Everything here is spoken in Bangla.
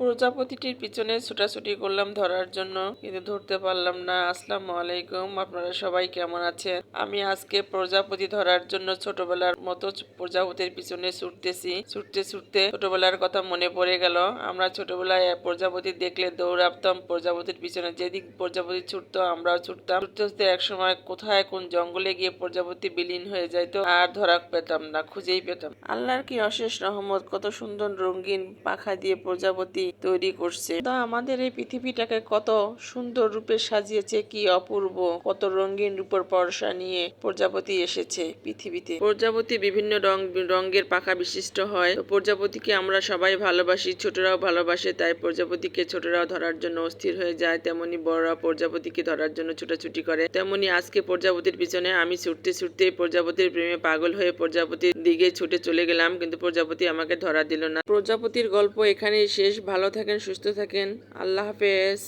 প্রজাপতিটির পিছনে ছোটাছুটি করলাম ধরার জন্য, কিন্তু ধরতে পারলাম না। আসসালামু আলাইকুম, আপনারা সবাই কেমন আছেন? আমি আজকে প্রজাপতি ধরার জন্য ছোটবেলার মতো প্রজাপতির পিছনে ছুটতেছি। ছুটতে ছুটতে ছোটবেলার কথা মনে পড়ে গেল। আমরা ছোটবেলায় প্রজাপতি দেখলে দৌড়াতাম প্রজাপতির পিছনে, যেদিক প্রজাপতি ছুটতো আমরাও ছুটতাম। ছুটতে ছুটতে একসময় কোথায় কোন জঙ্গলে গিয়ে প্রজাপতি বিলীন হয়ে যাইতো, আর ধরা পেতাম না, খুঁজেই পেতাম। আল্লাহর কি অশেষ রহমত, কত সুন্দর রঙিন পাখা দিয়ে প্রজাপতি তৈরি করছে। তা আমাদের এই পৃথিবীটাকে কত সুন্দর রূপে সাজিয়েছে, কি অপূর্ব, কত রঙিন রূপের পরশা নিয়ে প্রজাপতি এসেছে পৃথিবীতে। প্রজাপতি বিভিন্ন রঙের পাখা বিশিষ্ট হয়। তো প্রজাপতিকে আমরা সবাই ভালোবাসি, ছোটরাও ভালোবাসে, তাই প্রজাপতিকে ছোটরাও ধরার জন্য অস্থির হয়ে যায়। তেমনি বড়রা প্রজাপতিকে ধরার জন্য ছুটাছুটি করে। তেমনি আজকে প্রজাপতির পিছনে আমি ছুটতে ছুটতে প্রজাপতির প্রেমে পাগল হয়ে প্রজাপতির দিকে ছুটে চলে গেলাম, কিন্তু প্রজাপতি আমাকে ধরা দিল না। প্রজাপতির গল্প এখানেই শেষ। ভালো থাকেন, সুস্থ থাকেন, আল্লাহ হাফেজ।